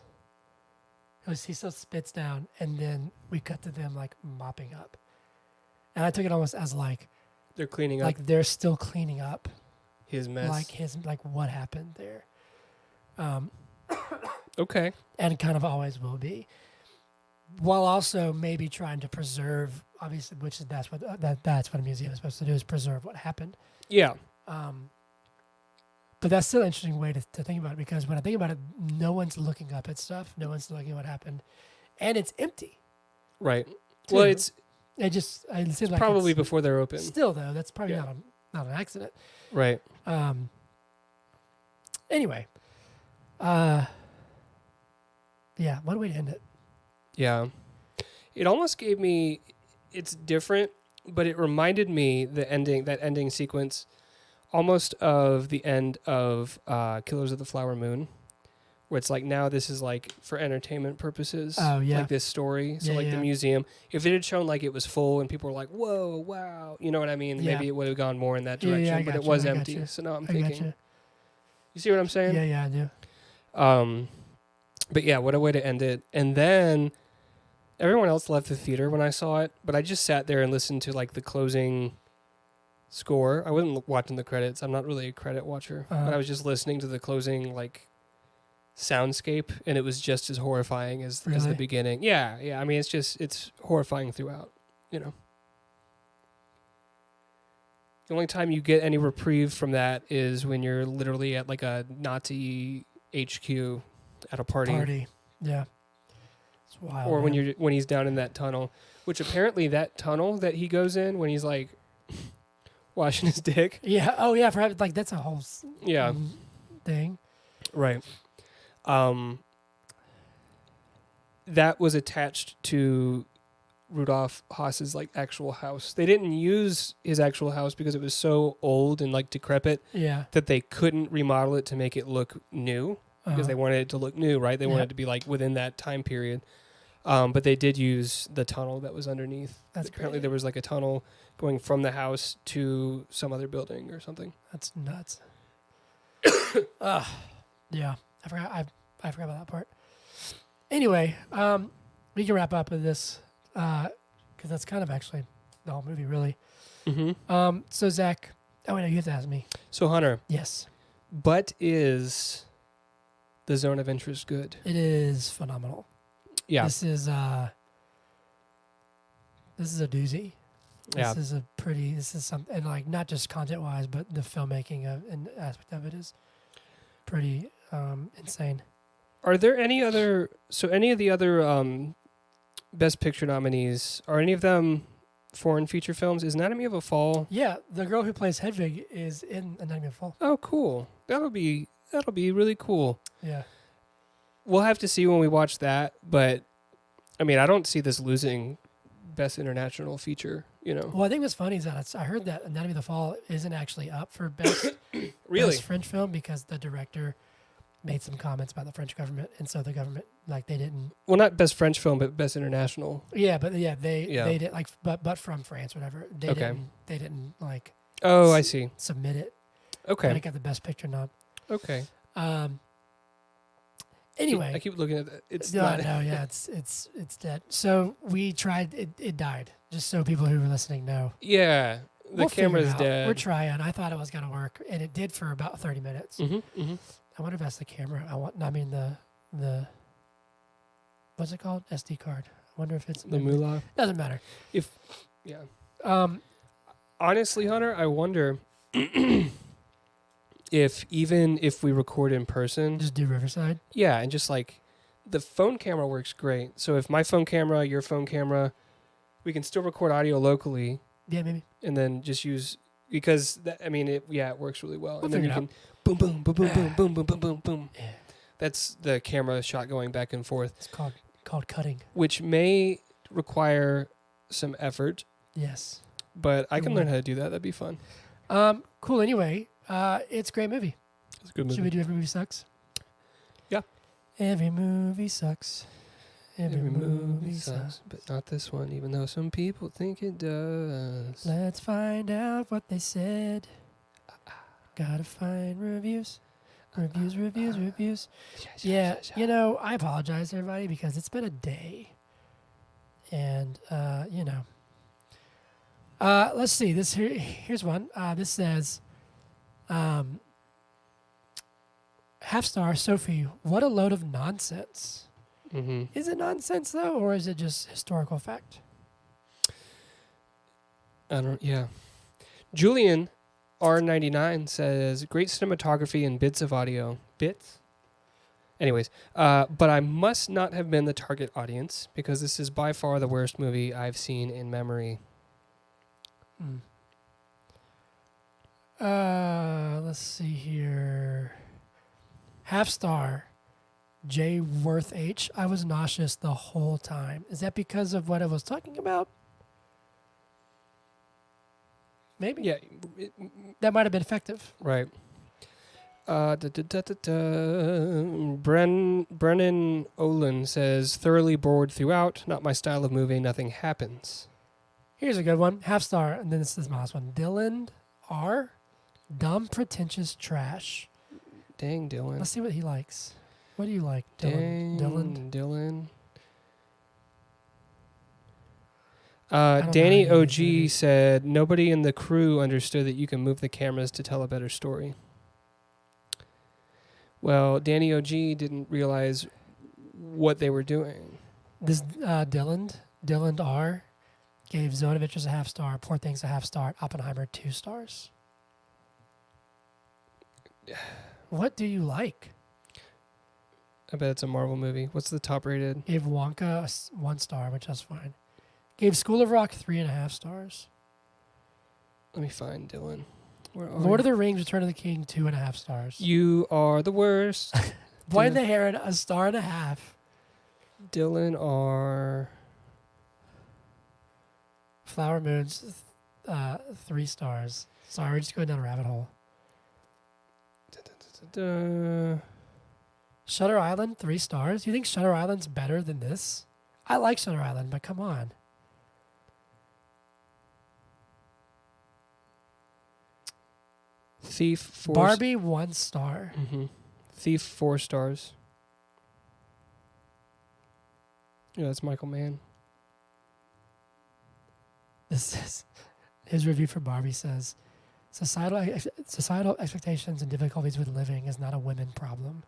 He still spits down, and then we cut to them like mopping up, and I took it almost as like they're cleaning up, like they're still cleaning up his mess, like what happened there. Okay, and kind of always will be. While also maybe trying to preserve, obviously, that's what a museum is supposed to do, is preserve what happened. Yeah. But that's still an interesting way to think about it, because when I think about it, no one's looking up at stuff, no one's looking at what happened, and it's empty. Right. Too. Well, it seems like probably before they're open. Still, though, that's probably not an accident. Right. Anyway. Yeah. What way to end it? Yeah. It almost gave me, it's different, but it reminded me that ending sequence almost of the end of Killers of the Flower Moon, where it's like, now this is like for entertainment purposes. Oh, yeah. Like this story. So the museum, if it had shown like it was full and people were like, whoa, wow, you know what I mean? Yeah. Maybe it would have gone more in that direction, but it was empty. So now I'm thinking, you see what I'm saying? Yeah, I do. But yeah, what a way to end it. And then everyone else left the theater when I saw it, but I just sat there and listened to like the closing score. I wasn't watching the credits. I'm not really a credit watcher, but I was just listening to the closing like soundscape, and it was just as horrifying as the beginning. Yeah. I mean, it's horrifying throughout, The only time you get any reprieve from that is when you're literally at like a Nazi HQ at a party. Yeah. It's wild. Or when he's down in that tunnel, which apparently that tunnel that he goes in when he's like washing his dick. Yeah. Oh yeah. For like that's a whole thing. Right. That was attached to Rudolf Höss's like actual house. They didn't use his actual house because it was so old and like decrepit that they couldn't remodel it to make it look new. Because they wanted it to look new, right? They wanted it to be like within that time period. But they did use the tunnel that was underneath. Apparently there was like a tunnel going from the house to some other building or something. That's nuts. Yeah. I forgot about that part. Anyway, we can wrap up with this because that's kind of actually the whole movie, really. Mm-hmm. So Zach, you have to ask me. So Hunter. Yes. But is the Zone of Interest good? It is phenomenal. Yeah. This is a doozy. This is something, and like not just content wise, but the filmmaking and aspect of it is pretty insane. Are there any other? So any of the other Best Picture nominees, are any of them foreign feature films? Is Anatomy of a Fall? Yeah, the girl who plays Hedwig is in Anatomy of a Fall. Oh, cool. That'll be really cool. Yeah. We'll have to see when we watch that, but I mean, I don't see this losing Best International Feature, you know. Well, I think what's funny is that I heard that Anatomy of the Fall isn't actually up for Best, Really? Best French film because the director made some comments about the French government, and so the government, like, they didn't. Well, not Best French Film, but Best International. Yeah, but they did, like, but from France, whatever. They didn't like. Oh, I see. Submit it. Okay. I think got the Best Picture nod. Okay. Anyway, I keep looking at that. It's no, not. no, yeah, it's dead. So we tried. It died. Just so people who were listening know. Yeah, the We'll figure camera's it out. dead. We're trying. I thought it was gonna work, and it did for about 30 minutes. Mm-hmm. I wonder if that's the camera. The what's it called? SD card. I wonder if it's The moolah. Doesn't matter. Yeah. Honestly, Hunter, I wonder if even if we record in person, Just do Riverside. yeah, and just like the phone camera works great. So if my phone camera, your phone camera, we can still record audio locally Yeah, maybe. and then just use because it works really well. We'll and then you figure can boom, boom, boom, boom, boom, boom, boom, boom, boom, boom. Yeah. That's the camera shot going back and forth, It's called cutting. which may require some effort, Yes. but I can It learn will. how to do that. That'd be fun. Cool. Anyway, it's a great movie. It's a good movie. Should we do Every Movie Sucks? Yeah. Every movie sucks. Every movie sucks, sucks. but not this one, even though some people think it does. Let's find out what they said. Gotta find reviews. Reviews. Yeah, you know, I apologize, everybody, because it's been a day. And, you know. Let's see. Here's one. This says, half star, Sophie, what a load of nonsense. Mm-hmm. Is it nonsense, though, or is it just historical fact? Yeah. Julian R99 says, great cinematography and bits of audio. Bits? Anyways, but I must not have been the target audience because this is by far the worst movie I've seen in memory. Let's see here. Half star, J Worth H. I was nauseous the whole time. Is that because of what I was talking about? Maybe. Yeah. That might have been effective. Right. Brennan Olin says, thoroughly bored throughout. Not my style of movie. Nothing happens. Here's a good one. Half star, and then this is my last one. Dylan R. Dumb, pretentious trash. Dang, Dylan. Let's see what he likes. What do you like, Dylan? Dylan. don't know Danny any of these OG movies. said, nobody in the crew understood that you can move the cameras to tell a better story. Well, Danny OG didn't realize what they were doing. This Dylan R. gave Zone of Interest a half star, Poor Things a half star, Oppenheimer 2 stars. What do you like? I bet it's a Marvel movie. What's the top rated? Gave Wonka 1 star, which is fine. Gave School of Rock 3.5 stars. Let me find Dylan. Where are Lord you? of the Rings, Return of the King 2.5 stars. You are the worst. Boy and the Heron, 1.5 stars. Dylan R. Flower Moons 3 stars. Sorry, we're just going down a rabbit hole. Shutter Island 3 stars. You think Shutter Island's better than this? I like Shutter Island, but come on. Thief 4. Barbie 1 star. Mm-hmm. Thief 4 stars. Yeah, that's Michael Mann. This is his review for Barbie says, societal expectations and difficulties with living is not a women problem.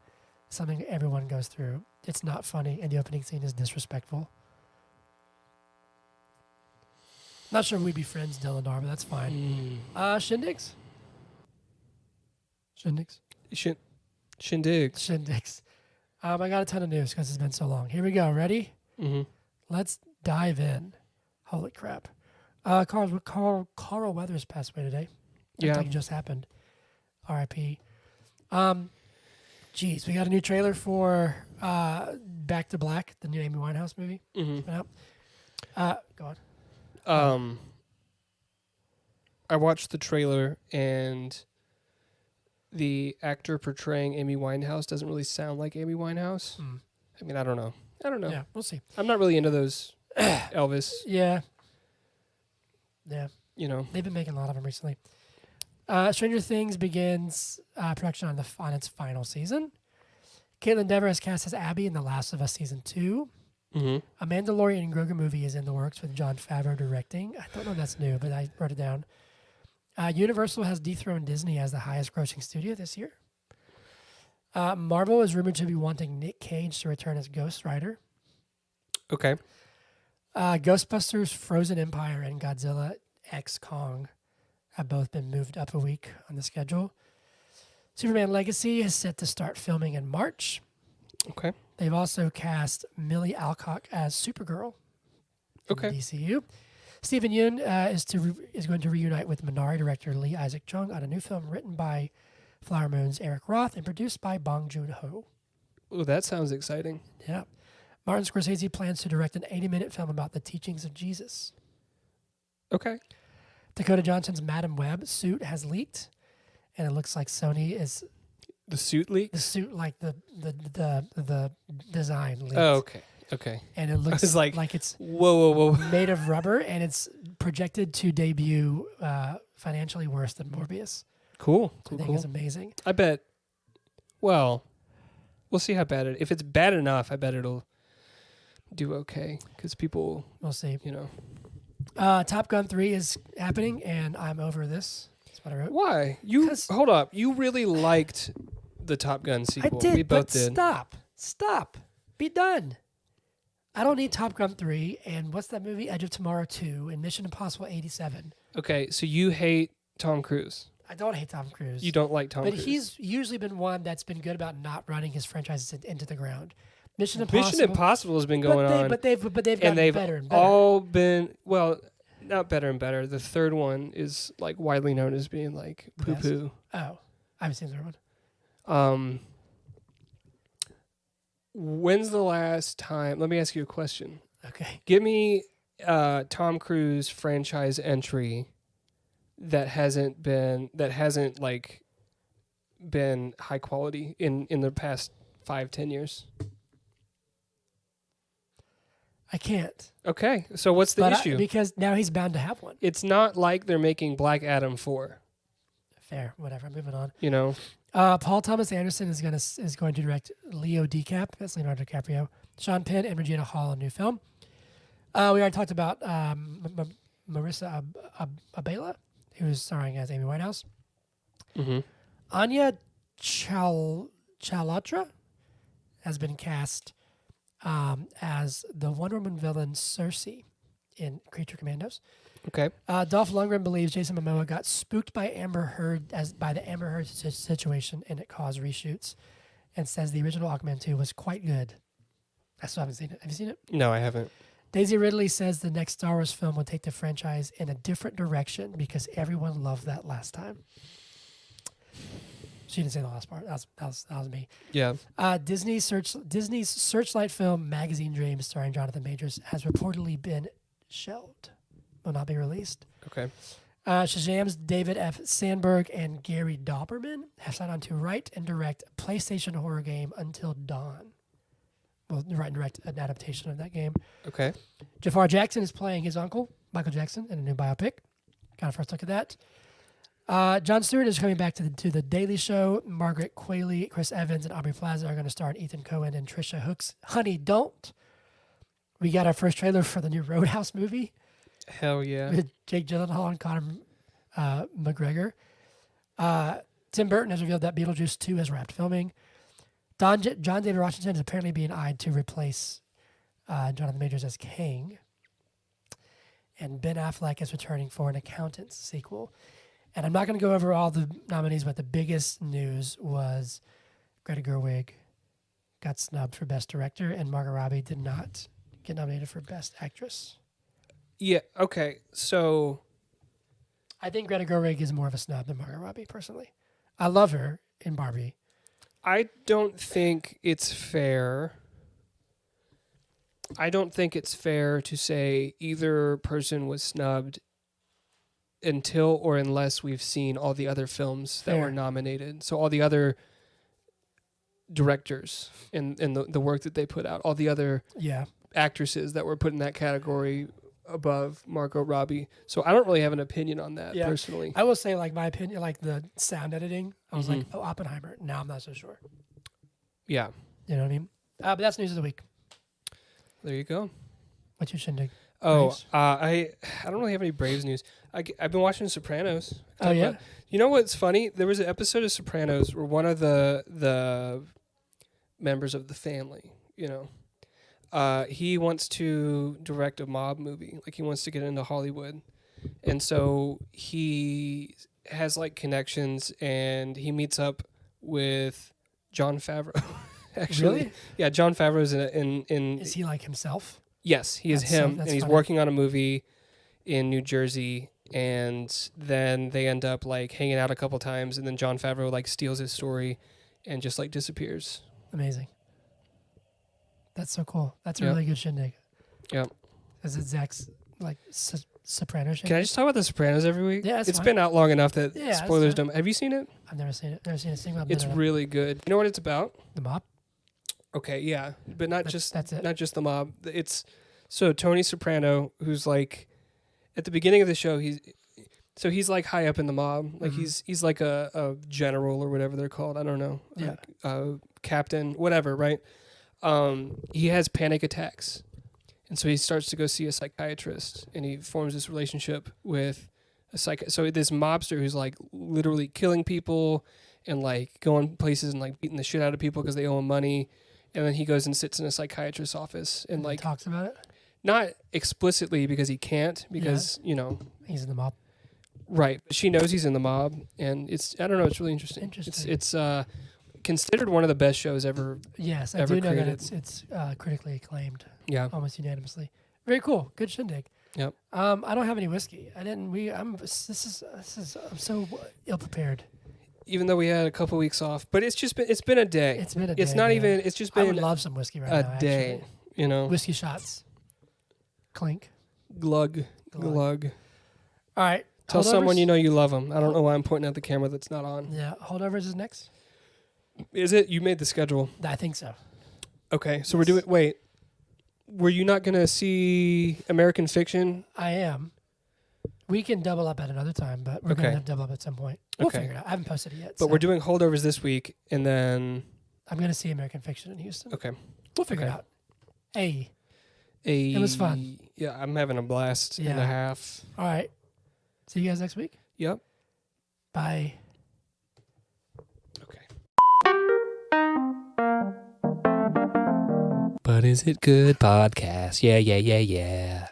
Something everyone goes through. It's not funny, and the opening scene is disrespectful. Not sure we'd be friends, Dylan Dar, but that's fine. Shindigs? Shindigs? Shindigs. Shindigs. I got a ton of news because it's been so long. Here we go. Ready? Mm-hmm. Let's dive in. Holy crap. Carl Weathers passed away today. Yeah. Like it just happened. R.I.P. Geez, we got a new trailer for Back to Black, the new Amy Winehouse movie. Mm-hmm. Go on. I watched the trailer, and the actor portraying Amy Winehouse doesn't really sound like Amy Winehouse. I mean, I don't know. Yeah, we'll see. I'm not really into those Elvis. Yeah. You know. They've been making a lot of them recently. Stranger Things begins production on its final season. Caitlin Dever is cast as Abby in The Last of Us Season 2. Mm-hmm. A Mandalorian and Grogu movie is in the works with Jon Favreau directing. I don't know if that's new, but I wrote it down. Universal has dethroned Disney as the highest grossing studio this year. Marvel is rumored to be wanting Nick Cage to return as Ghost Rider. Okay. Ghostbusters, Frozen Empire, and Godzilla X Kong have both been moved up a week on the schedule. Superman Legacy is set to start filming in March. Okay. They've also cast Millie Alcock as Supergirl in the DCU. Stephen Yeun is going to reunite with Minari director Lee Isaac Chung on a new film written by Flower Moon's Eric Roth and produced by Bong Joon-ho. Oh, that sounds exciting. Yeah. Martin Scorsese plans to direct an 80-minute film about the teachings of Jesus. Okay. Dakota Johnson's Madam Web suit has leaked, and it looks like Sony is The suit leak? the suit like the design leaked. Oh, okay. Okay. And it looks was like, it's Whoa. made of rubber, and it's projected to debut financially worse than Morbius. Cool. I think it's amazing. I bet, well, we'll see how bad it is. If it's bad enough, I bet it'll do okay, because people, We'll see. you know. Top Gun 3 is happening, and I'm over this. That's what I wrote. Why? 'Cause- Hold up. You really liked the Top Gun sequel. I did, We both but did. Stop. Be done. I don't need Top Gun 3, and what's that movie? Edge of Tomorrow 2, and Mission Impossible 87. Okay, so you hate Tom Cruise. I don't hate Tom Cruise. You don't like Tom but Cruise. he's usually been one that's been good about not running his franchises into the ground. Mission Impossible has been going on. But they've gotten and they've better and better. all been, well, not better and better. The third one is like widely known as being like The best. poo-poo. Oh, I haven't seen the third one. When's the last time? Let me ask you a question. Okay. Give me Tom Cruise franchise entry that hasn't like been high quality in the past 5-10 years. I can't. Okay, so what's the issue? Because now he's bound to have one. It's not like they're making Black Adam 4. Fair. Whatever. Moving on. You know. Paul Thomas Anderson is going to direct Leo DiCap. That's Leonardo DiCaprio. Sean Penn and Regina Hall, a new film. We already talked about Marissa Abela, who's starring as Amy Winehouse. Mm-hmm. Anya Chalotra has been cast as the Wonder Woman villain Cersei in Creature Commandos. Okay. Dolph Lundgren believes Jason Momoa got spooked by the Amber Heard situation, and it caused reshoots, and says the original Aquaman 2 was quite good. I still haven't seen it. Have you seen it? No, I haven't. Daisy Ridley says the next Star Wars film will take the franchise in a different direction because everyone loved that last time. She didn't say the last part. That was me. Yeah. Disney's Searchlight film Magazine Dreams, starring Jonathan Majors, has reportedly been shelved. Will not be released. Okay. Shazam's David F. Sandberg and Gary Dauberman have signed on to write and direct a PlayStation horror game Until Dawn. Well, write and direct an adaptation of that game. Okay. Jafar Jackson is playing his uncle, Michael Jackson, in a new biopic. Got a first look at that. Jon Stewart is coming back to the Daily Show. Margaret Qualley, Chris Evans, and Aubrey Plaza are going to star in Ethan Coen and Trisha Hook's Honey Don't. We got our first trailer for the new Roadhouse movie. Hell yeah. With Jake Gyllenhaal and Conor McGregor. Tim Burton has revealed that Beetlejuice 2 has wrapped filming. John David Washington is apparently being eyed to replace Jonathan Majors as King. And Ben Affleck is returning for an Accountants sequel. And I'm not going to go over all the nominees, but the biggest news was Greta Gerwig got snubbed for Best Director, and Margot Robbie did not get nominated for Best Actress. Yeah. Okay. So I think Greta Gerwig is more of a snub than Margot Robbie, personally. I love her in Barbie. I don't think it's fair. I don't think it's fair to say either person was snubbed until or unless we've seen all the other films that were nominated. So all the other directors and the work that they put out, all the other actresses that were put in that category above Margot Robbie. So I don't really have an opinion on that personally. I will say, like, my opinion, like the sound editing, I was like, oh, Oppenheimer. Now I'm not so sure. Yeah. You know what I mean? But that's news of the week. There you go. What's your shindig? Oh, I don't really have any Braves news. I've been watching Sopranos. Oh, yeah? You know what's funny? There was an episode of Sopranos where one of the members of the family, he wants to direct a mob movie. Like, he wants to get into Hollywood. And so he has, like, connections, and he meets up with Jon Favreau. Actually. Really? Yeah, Jon Favreau's in Is he like himself? Yes, he is him, and he's working on a movie in New Jersey, and then they end up, like, hanging out a couple times, and then Jon Favreau, like, steals his story and just, like, disappears. Amazing. That's so cool. That's a really good shindig. Yep. Is it Zach's, like, Soprano shindig? Can I just talk about The Sopranos every week? Yeah, it's been out long enough that spoilers don't... Have you seen it? I've never seen it. Never seen a single It's really good. You know what it's about? The mob? Okay, yeah, but not just the mob. It's so Tony Soprano, who's like at the beginning of the show, he's like high up in the mob, like he's like a general or whatever they're called. I don't know, captain, whatever, right? He has panic attacks, and so he starts to go see a psychiatrist, and he forms this relationship with a So this mobster who's like literally killing people and like going places and like beating the shit out of people because they owe him money. And then he goes and sits in a psychiatrist's office and like talks about it. Not explicitly because he can't, because he's in the mob, right? But she knows he's in the mob, and it's really interesting. It's considered one of the best shows ever. Yes, I do know that it's critically acclaimed. Yeah, almost unanimously. Very cool. Good shindig. Yep. I don't have any whiskey. I didn't. I'm so ill prepared. Even though we had a couple weeks off, but it's been a day. It's been a day. It's not even. It's just been. I would love some whiskey right now. A day, Whiskey shots. Clink. Glug. All right. Tell someone you know you love them. I don't know why I'm pointing at the camera that's not on. Yeah. Holdovers is next. Is it? You made the schedule. I think so. Okay, so we're doing. Wait, were you not gonna see American Fiction? I am. We can double up at another time, but we're going to double up at some point. We'll figure it out. I haven't posted it yet. But we're doing holdovers this week, and then... I'm going to see American Fiction in Houston. Okay. We'll figure it out. It was fun. Yeah, I'm having a blast and a half. All right. See you guys next week? Yep. Bye. Okay. But is it good podcast? Yeah.